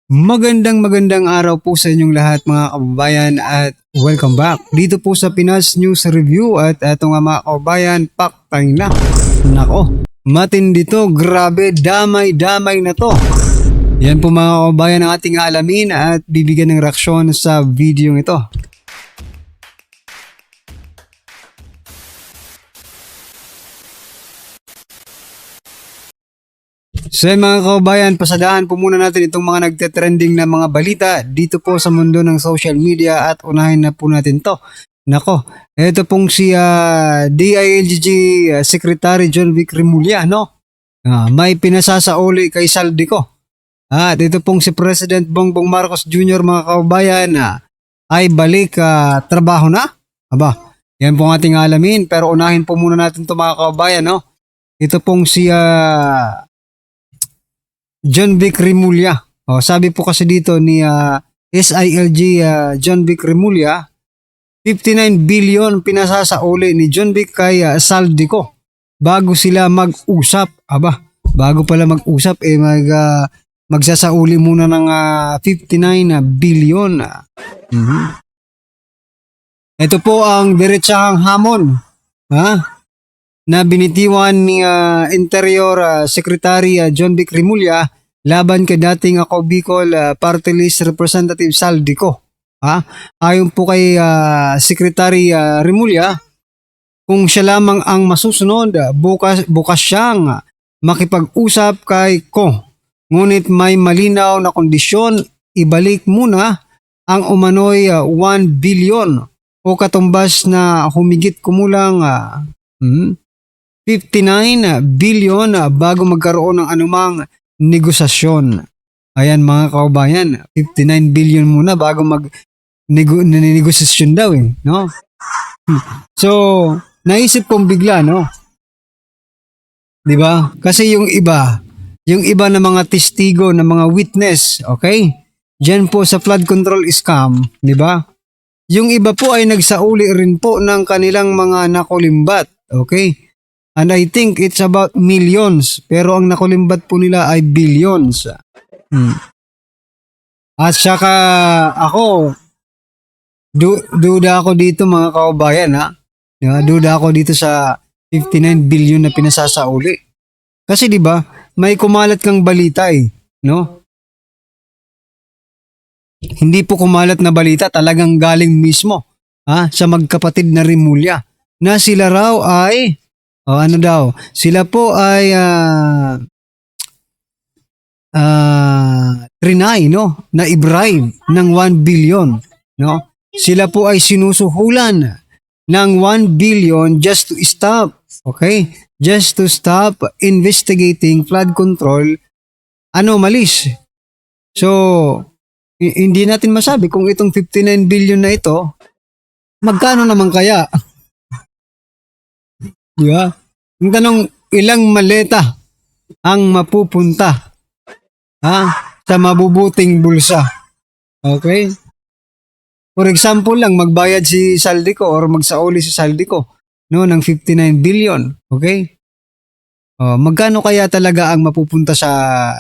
Magandang araw po sa inyong lahat mga kababayan at welcome back dito po sa Pinas News Review at eto nga mga kababayan, paktay na. Nako, matindi to, grabe, damay-damay na to. Yan po mga kababayan ang ating alamin at bibigyan ng reaksyon sa video ito. So mga kababayan, pasadahan po muna natin itong mga nagte-trending na mga balita dito po sa mundo ng social media at unahin na po natin to. Nako, ito pong si DILG Secretary John Vic Remulla, no? May pinasasauli kay Saldico. At ito pong si President Bongbong Marcos Jr. mga kababayan ay balik trabaho na. Aba, yan pong ating alamin pero unahin po muna natin to mga kababayan, no? Ito pong si John Vic Remulla. Sabi po kasi dito ni SILG John Vic Remulla, 59 billion pinasasauli ni John Vic kay Saldico bago sila mag-usap. Aba, bago pala mag-usap magsasauli muna ng 59 billion. Ito po ang diretsahang hamon na binitiwan ni Interior Secretary John Vic Remulla laban kay dating ako Bicol Party List Representative Saldico. Ayon po kay Secretary Remulla, kung siya lamang ang masusunod, bukas siyang makipag-usap kay Ko. Ngunit may malinaw na kondisyon, ibalik muna ang umano'y 1 billion o katumbas na humigit kumulang 59 billion bago magkaroon ng anumang negosasyon. Ayan mga kababayan, 59 billion muna bago negosasyon daw no? So, naisip kong bigla, no? 'Di ba? Kasi yung iba na mga testigo, na mga witness, okay? Diyan po sa flood control scam, 'di ba? Yung iba po ay nagsauli rin po ng kanilang mga nakulimbat, okay? And I think it's about millions. Pero ang nakulimbat po nila ay billions. At saka ako, duda ako dito mga kababayan Duda ako dito sa 59 billion na pinasasauli. Kasi di ba may kumalat kang balita no? Hindi po kumalat na balita, talagang galing mismo sa magkapatid na Remulla na sila raw ay sila po ay trinay, no? Na i-bribe ng 1 billion, no? Sila po ay sinusuhulan ng 1 billion just to stop, okay? Just to stop investigating flood control anomalies. So, hindi natin masabi kung itong 59 billion na ito, magkano naman kaya? Di ba? Ang tanong, ilang maleta ang mapupunta sa mabubuting bulsa? Okay? For example lang, magbayad si Saldico or magsauli si Saldico ng 59 billion. Okay? Magkano kaya talaga ang mapupunta sa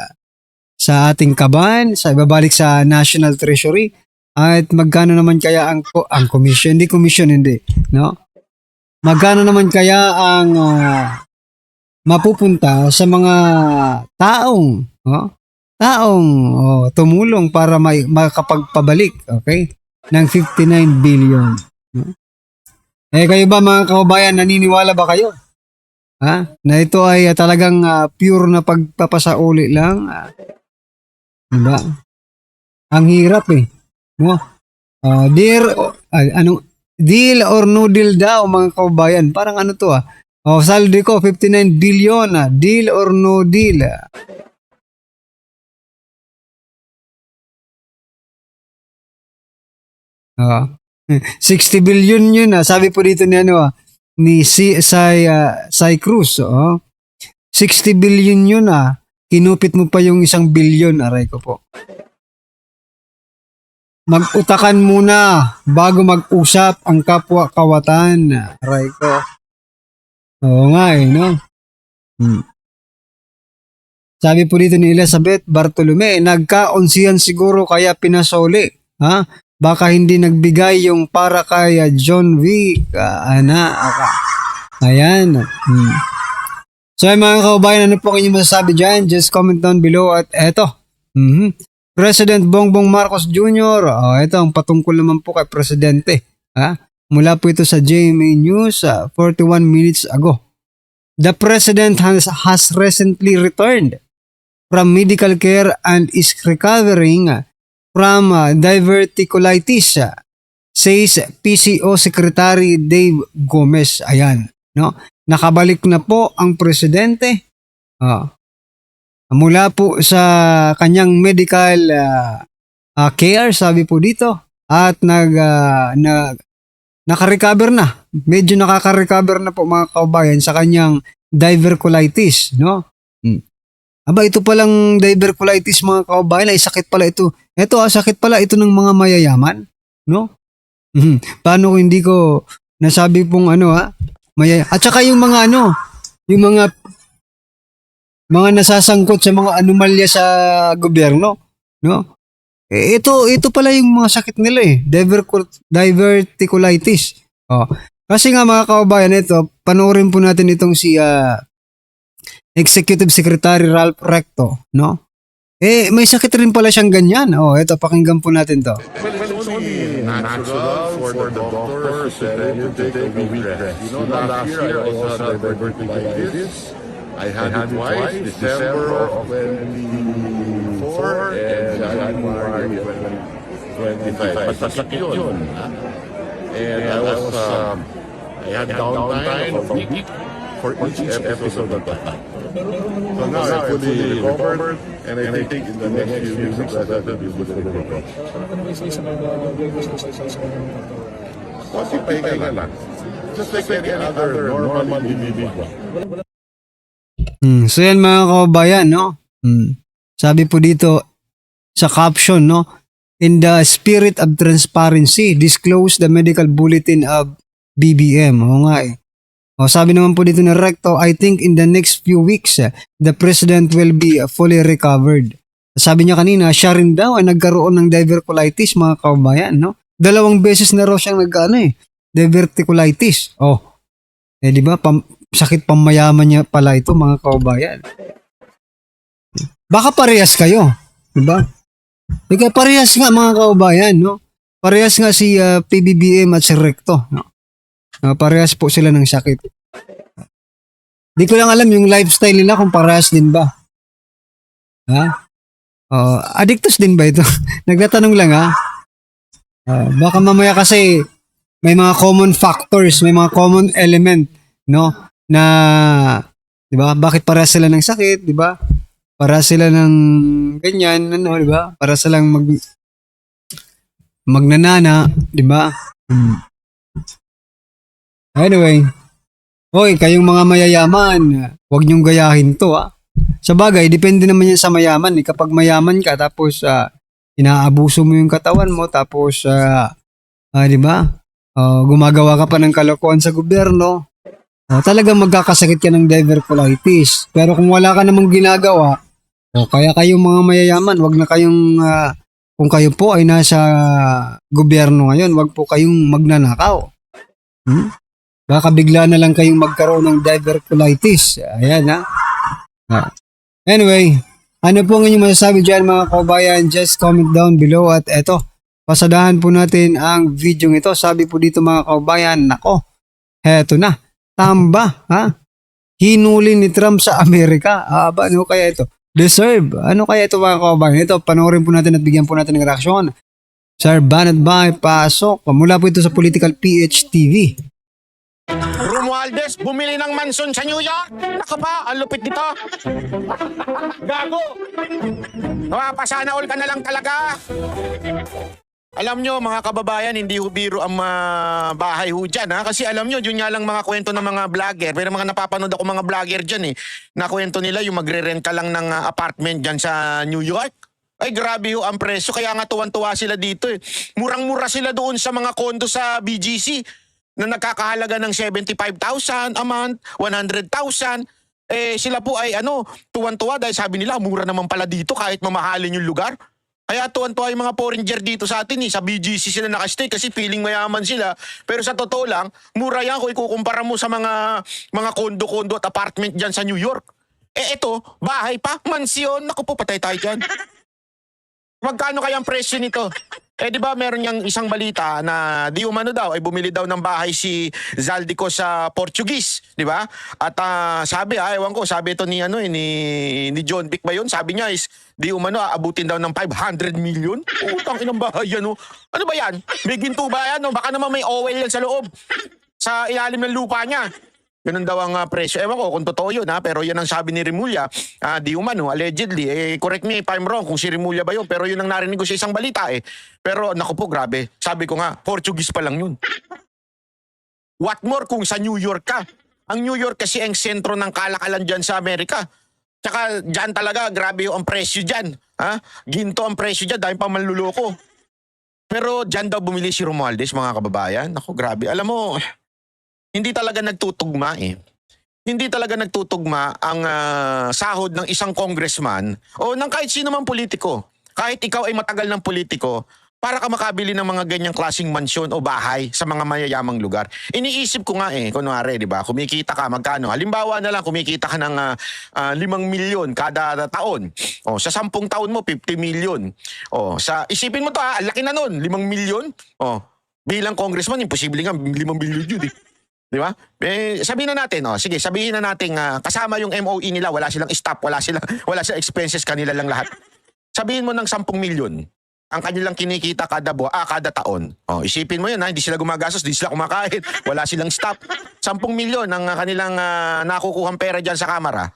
ating kaban, sa ibabalik sa National Treasury? At magkano naman kaya ang commission? Hindi, no? Magkano naman kaya ang mapupunta sa mga taong tumulong para makapagpabalik, okay, ng 59 billion. Kayo ba mga kababayan, naniniwala ba kayo na ito ay talagang pure na pagpapasauli lang? Diba? Ang hirap no? Deal or no deal daw mga kababayan. Parang ano to Saldico 59 billion deal or no deal. Uh, 60 billion yun sabi po dito ni ni Sai Cruz 60 billion yun kinupit mo pa yung 1 billion, aray ko po. Mag-utakan muna bago mag-usap ang kapwa-kawatan. Aray ko. Oo nga no? Sabi po dito ni Elizabeth Bartolome, nagkaunsihan siguro kaya pinasoli. Ha? Baka hindi nagbigay yung para kay John Wick. Ayan. So mga kaubayan, ano po ang inyong masasabi dyan? Just comment down below at eto. President Bongbong Marcos Jr. Ito ang patungkol naman po kay Presidente. Mula po ito sa GMA News 41 minutes ago. The President has recently returned from medical care and is recovering from diverticulitis, says PCO Secretary Dave Gomez. Ayan, no? Nakabalik na po ang presidente mula po sa kanyang medical care, sabi po dito, at naka-recover na. Medyo nakaka-recover na po mga kaubayan sa kanyang diverticulitis, no? Aba, ito palang diverticulitis mga kaubayan, ay sakit pala ito. Ito sakit pala ito ng mga mayayaman, no? Paano kung hindi ko nasabi pong at saka yung mga yung mga nasasangkot sa mga anomalya sa gobyerno, no? Ito pala yung mga sakit nila diverticulitis. Kasi nga mga kaubayan, ito, panoorin po natin itong si Executive Secretary Ralph Recto, no? May sakit rin pala siyang ganyan. Ito, pakinggan po natin to. It's only natural for the doctor said you take a week rest. You know, last year I also had diverticulitis. I had it twice, December of 24 and January of 25. Masakit yun. And I had downtime of a week for each episode of that. So now I fully recovered, and I think in the next few weeks that will be fully recovered. Konti pahinga lang. Just like any other normal individual. So yan mga kaubayan, no? Sabi po dito sa caption, no? In the spirit of transparency, disclose the medical bulletin of BBM. Sabi naman po dito ni Recto, I think in the next few weeks, the President will be fully recovered. Sabi niya kanina, siya rin daw ay nagkaroon ng diverticulitis mga kaubayan, no? 2 beses na raw siyang diverticulitis. Di ba? Sakit pamayaman niya pala ito mga kaubayan. Baka parehas kayo, di ba? Parehas nga mga kaubayan, no? Parehas nga si PBBM at si Recto, no? Parehas po sila ng sakit. Di ko lang alam yung lifestyle nila kung parehas din ba. Addictus din ba ito? Nagtatanong lang baka mamaya kasi may mga common factors, may mga common element, no? Na, di ba? Bakit parehas sila ng sakit, di ba? Parehas sila ng ganyan, di ba? Para silang magnanana, di ba? Anyway, kayong mga mayayaman, huwag niyong gayahin to. Sa bagay, depende naman yan sa mayaman. Kapag mayaman ka, tapos inaabuso mo yung katawan mo, tapos, di ba? Gumagawa ka pa ng kalokohan sa gobyerno, talagang magkakasakit ka ng diverticulitis. Pero kung wala ka namang ginagawa, kaya kayong mga mayayaman, wag na kayong, kung kayo po ay nasa gobyerno ngayon, wag po kayong magnanakaw. Baka bigla na lang kayong magkaroon ng diverticulitis. Ayan Anyway, ano po ang inyong masasabi dyan mga kaubayan? Just comment down below at eto, pasadahan po natin ang video ito. Sabi po dito mga kaubayan, nako, heto na, tamba, hinuli ni Trump sa Amerika. Ano kaya ito? Deserve. Ano kaya ito mga kaubayan? Ito, panoorin po natin at bigyan po natin ng reaksyon. Sir Banat Bay, pasok. Mula po ito sa Political PH TV. Romualdez, bumili ng mansion sa New York. Naka pa, ang lupit nito. Gago! Pasana all ka na lang talaga. Alam nyo mga kababayan, hindi ho biro ang bahay ho dyan. Kasi alam nyo, yun nga lang mga kwento ng mga vlogger. Pero mga napapanood ako mga vlogger dyan na kwento nila yung magre-rent ka lang ng apartment dyan sa New York. Ay grabe ho ang presyo, kaya nga tuwan-tuwa sila dito Murang-mura sila doon sa mga kondo sa BGC na nagkakahalaga ng 75,000 a month, 100,000. Sila po ay tuwan-tuwa dahil sabi nila mura naman pala dito kahit mamahalin yung lugar. Kaya tuwan-tuwa yung mga foreigner dito sa atin sa BGC sila nakastay kasi feeling mayaman sila. Pero sa totoo lang, mura yan kung ikukumpara mo sa mga kondo-kondo at apartment dyan sa New York. Ito, bahay pa, mansyon. Naku po, patay tayo dyan. Magkano kaya ang presyo nito? Di ba meron yang isang balita na di umano daw ay bumili daw ng bahay si Zaldico sa Portuguese, di ba? At sabi, ewan ko, sabi ito ni ni John Vic ba yun? Sabi niya is di umano aabutin daw ng 500 million. Utang inang bahay yan. Ano ba yan? May ginto ba yan? Baka naman may oil yan sa loob. Sa ilalim ng lupa niya. Ganun daw ang presyo. Ewan ko kung totoo yun pero yan ang sabi ni Remulla. Di umano, allegedly. Correct me if I'm wrong kung si Remulla ba yun. Pero yun ang narinig ko sa isang balita Pero naku po, grabe. Sabi ko nga, Portuguese pa lang yun. What more kung sa New York ka? Ang New York kasi ang sentro ng kalakalan dyan sa Amerika. Tsaka dyan talaga, grabe yung ang presyo dyan. Ginto ang presyo dyan dahil pa manluloko. Pero dyan daw bumili si Romualdez, mga kababayan. Naku, grabe. Alam mo, hindi talaga nagtutugma Hindi talaga nagtutugma ang sahod ng isang congressman o ng kahit sino man politiko. Kahit ikaw ay matagal ng politiko, para ka makabili ng mga ganyang klaseng mansyon o bahay sa mga mayayamang lugar. Iniisip ko nga kunwari, di ba, kumikita ka, magkano? Halimbawa na lang, kumikita ka ng 5 milyon kada taon. Sa 10 taon mo, 50 milyon. Isipin mo to ang laki na nun, 5 milyon. Bilang congressman, imposible nga, 5 milyon yun Di ba? Sabihin na natin, sige, sabihin na natin kasama yung MOE nila, wala silang staff, wala silang expenses, kanila lang lahat. Sabihin mo ng 10 milyon ang kanilang kinikita kada taon. Isipin mo yun hindi sila gumagastos, hindi sila kumakain, wala silang staff. 10 milyon ang kanilang nakukuhang pera dyan sa kamara.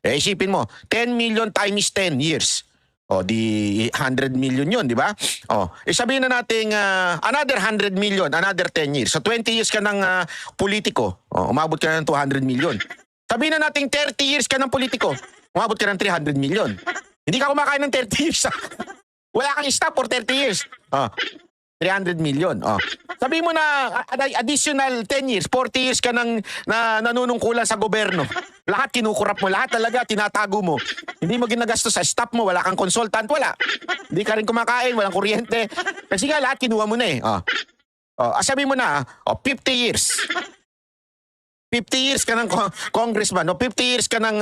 Isipin mo, 10 million times 10 years. Di 100 million yun, di ba? Sabihin na natin another 100 million, another 10 years. So 20 years ka ng politiko, umabot ka na ng 200 million. Sabihin na natin 30 years ka ng politiko, umabot ka ng 300 million. Hindi ka kumakain ng 30 years. Wala kang staff for 30 years. 300 million. Sabihin mo na additional 10 years, 40 years ka nang nanunungkulan sa gobyerno. Lahat kinukurap mo, lahat talaga tinatago mo. Hindi mo ginagastos sa staff mo, wala kang consultant, wala. Hindi ka rin kumakain, walang kuryente. Kasi nga lahat kinuha mo na sabihin mo na 50 years. 50 years ka ng congressman, 50 years ka ng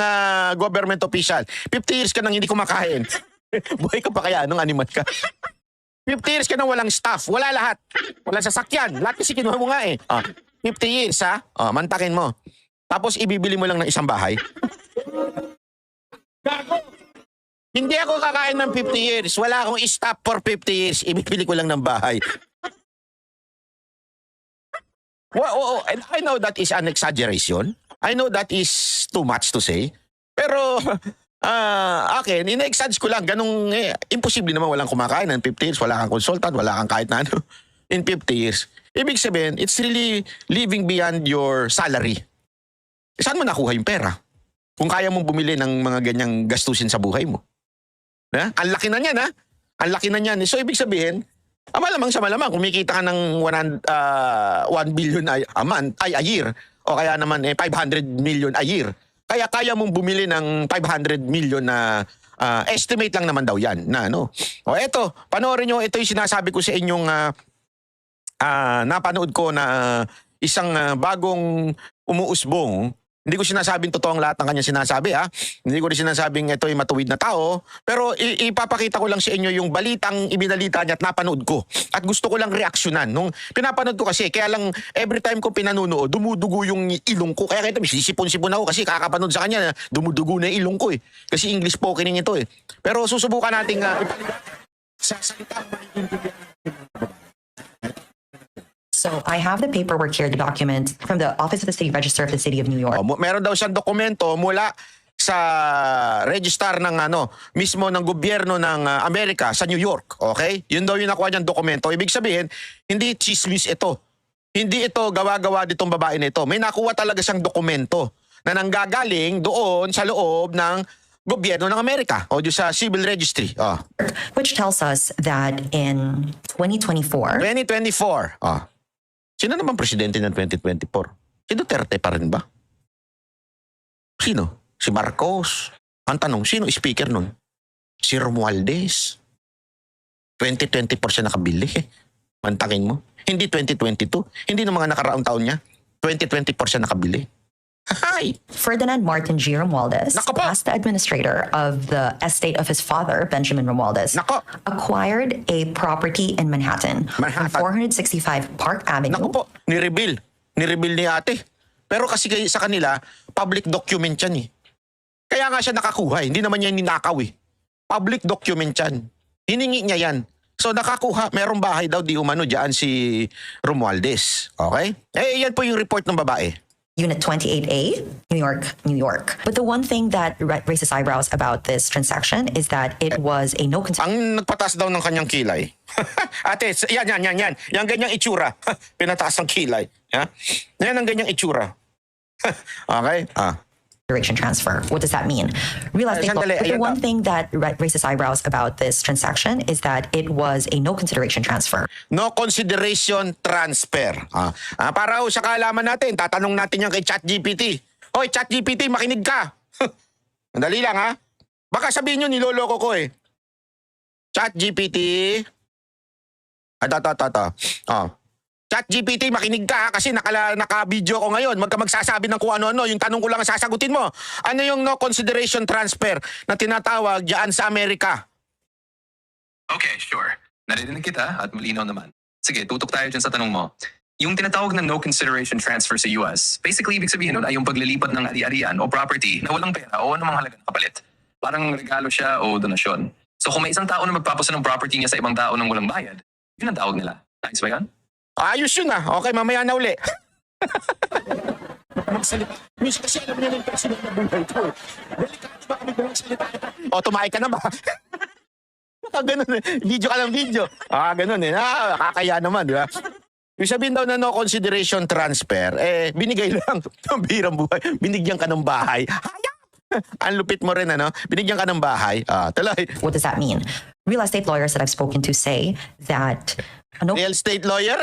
government official, 50 years ka ng hindi kumakain. Buhay ka pa kaya nung animal ka? 50 years ka nang walang staff, wala lahat. Walang sasakyan, lahat kasi kinuha mo nga 50 years mantakin mo. Tapos ibibili mo lang ng isang bahay. Gago! Hindi ako kakain ng 50 years, wala akong staff for 50 years, ibibili ko lang ng bahay. And I know that is an exaggeration. I know that is too much to say. Pero akin, ina-exage ko lang. Ganung, imposible naman walang kumakain ng 50 years. Wala kang consultant, wala kang kahit na ano. In 50 years. Ibig sabihin, it's really living beyond your salary. Saan mo nakuha yung pera? Kung kaya mong bumili ng mga ganyang gastusin sa buhay mo. Ang laki na niyan, Ang laki na niyan. So, ibig sabihin, malamang sa malamang, kumikita ka ng 1 billion a year. O kaya naman 500 million a year. Kaya kaya mong bumili ng 500 million na estimate lang naman daw yan. Eto, panoorin nyo, ito yung sinasabi ko sa inyong napanood ko na isang bagong umuusbong. Hindi ko sinasabing totoo ang lahat ng kanya sinasabi Hindi ko rin sinasabing ito ay matuwid na tao. Pero ipapakita ko lang sa inyo yung balitang ibinalita niya at napanood ko. At gusto ko lang reaksyonan. Nung pinapanood ko kasi, kaya lang every time ko pinanunood, dumudugo yung ilong ko. Kaya kita, sisipon-sipon ako kasi kakapanood sa kanya, dumudugo na yung ilong ko Kasi English spokening ito Pero susubukan nating sa salitang maintindihan. So I have the paperwork here, the document from the Office of the City Register of the City of New York. Meron daw siyang dokumento mula sa register ng mismo ng gobyerno ng Amerika sa New York. Okay? Yun daw yung nakuha niyang dokumento. Ibig sabihin, hindi chismis ito. Hindi ito gawa-gawa ditong babae na ito. May nakuha talaga siyang dokumento na nanggagaling doon sa loob ng gobyerno ng Amerika o sa civil registry. Which tells us that in 2024, 2024. Sino naman presidente ng 2024? Si Duterte pa rin ba? Sino? Si Marcos. Ang tanong, sino speaker nun? Si Romualdez. 2024 siya nakabili. Mantakin mo. Hindi 2022. Hindi ng mga nakaraang taon niya. 2024 siya nakabili. Hay! Ferdinand Martin G. Romualdez Nako po. asked the administrator of the estate of his father, Benjamin Romualdez, Nako. acquired a property in Manhattan, Manhattan. on 465 Park Avenue. Naku po, ni-reveal. Ni-reveal ni ate. Pero kasi sa kanila, public document yan eh. Kaya nga siya nakakuha eh. Hindi naman niya ninakaw eh. Public document yan. Hiningi niya yan. So nakakuha, merong bahay daw di umano dyan si Romualdez. Okay? Eh, yan po yung report ng babae. Unit 28A, New York, New York. But the one thing that raises eyebrows about this transaction is that it was a no consideration Ang nagpataas daw ng kanyang kilay. Ate, yan. Yan ganyang itsura. Pinataas ang kilay. Ha? Yan ang ganyang itsura. Okay? transfer. What does that mean? Real estate. Sandali, But the ayan one na. thing that raises eyebrows about this transaction is that it was a no consideration transfer. No consideration transfer. Para sa kaalaman natin, tatanong natin yan kay ChatGPT. Hoy, ChatGPT, makinig ka. Madali lang ha. Baka sabihin nyo, niloloko ko eh. ChatGPT. ChatGPT, makinig ka ha, kasi naka-video ko ngayon. Magka magsasabi ng kung ano-ano. Yung tanong ko lang ang sasagutin mo. Ano yung no consideration transfer na tinatawag dyan sa Amerika? Okay, sure. Narinig kita at malinaw naman. Sige, tutok tayo dyan sa tanong mo. Yung tinatawag na no consideration transfer sa US, basically ibig sabihin nun ay yung paglilipat ng ari-arian o property na walang pera o anumang halaga ng kapalit. Parang regalo siya o donasyon. So kung may isang tao na magpapasa ng property niya sa ibang tao nang walang bayad, yun ang tawag nila. Nice ba yan? Ayos yun ah. Okay, mamaya na uli. Magsalita. Miss, kasi alam niya na yung personal na buhay ko. Delikado ba kami magsalita? O, tumahay ka na ba? Ganun eh. Video ka ng video. Ganun eh. Kakaya naman, di ba? Yung sabihin daw na no consideration transfer, binigay lang ng birang buhay. Binigyan ka ng bahay. Hayop! Ang lupit mo rin, ano? Binigyan ka ng bahay. Talay. What does that mean? Real estate lawyers that I've spoken to say that a no Real estate lawyer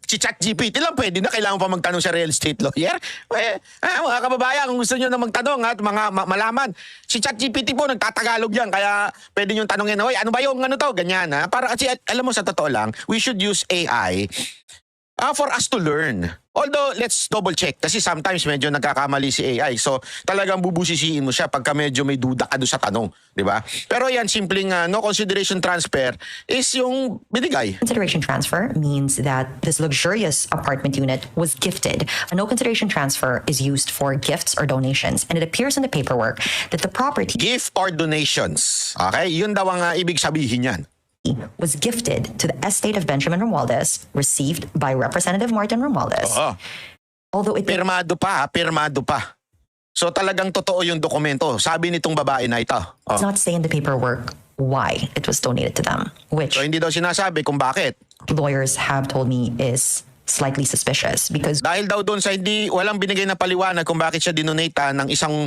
Si ChatGPT lang pwede na, kailangan pa magtanong sa real estate lawyer. Mga kababayan, kung gusto nyo na magtanong at malaman, si ChatGPT po nagtatagalog yan, kaya pwede nyo tanongin, oy, ano ba yung ano to? Ganyan ha. Para kasi alam mo, sa totoo lang, we should use AI for us to learn. Although, let's double check kasi sometimes medyo nagkakamali si AI. So, talagang bubusisiin mo siya pagka medyo may duda ka doon sa tanong. Di ba? Pero yan, simpleng no consideration transfer is yung binigay. consideration transfer means that this luxurious apartment unit was gifted. A no consideration transfer is used for gifts or donations, and it appears in the paperwork that the property Gift or donations. Okay? Yun daw ang ibig sabihin yan. was gifted to the estate of Benjamin Romualdez, received by Representative Martin Romualdez. Although it Pirmado pa. So talagang totoo yung dokumento. Sabi nitong babae na ito. does not say in the paperwork why it was donated to them, which So hindi daw sinasabi kung bakit. lawyers have told me is slightly suspicious because Dahil daw doon sa walang binigay na paliwanag kung bakit siya dinonata ng isang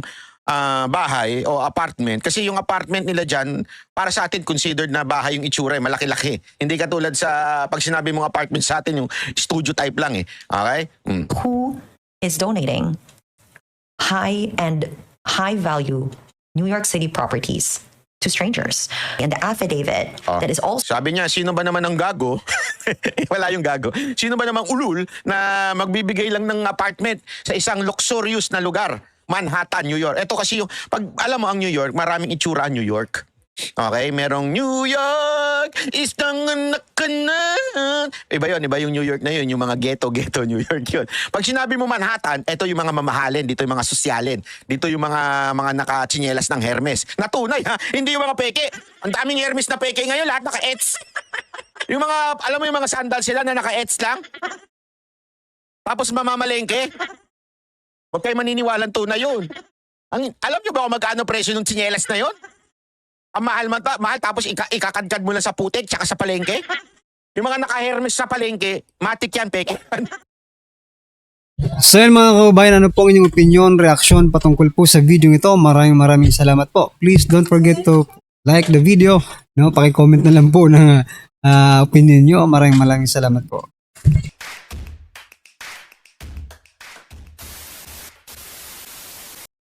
bahay o apartment. Kasi yung apartment nila dyan, para sa atin considered na bahay yung itsura, malaki-laki. Hindi katulad sa pag sinabi mong apartment sa atin, yung studio type lang eh. Okay? who is donating high-end, high-value New York City properties to strangers. And the affidavit that is also Sabi niya, sino ba naman ang gago? Wala yung gago. Sino ba namang ulul na magbibigay lang ng apartment sa isang luxurious na lugar? Manhattan, New York. Ito kasi yung, pag alam mo ang New York, maraming itsura ang New York. Okay, merong New York is iba yung New York na yun, yung mga ghetto New York yun. Pag sinabi mo Manhattan, ito yung mga mamahalin, dito yung mga sosyalin, dito yung mga nakatsinelas ng Hermes. Natunay ha, hindi yung mga peke. Ang daming Hermes na peke ngayon, lahat naka-ets. Yung mga, alam mo yung mga sandals sila na naka-ets lang? Tapos mamamalengke? Huwag kayo maniniwalang tunay yun. Alam nyo ba kung magkano presyo ng tsinelas na yun? Ang mahal tapos ikakadkad mo lang sa putik tsaka sa palengke. Yung mga naka-Hermes sa palengke, matik yan, peke. So yan mga kababayan, ano po ang inyong opinion, reaksyon patungkol po sa video ito? Maraming salamat po. Please don't forget to like the video. No, paki-comment na lang po ng opinion nyo. Maraming salamat po.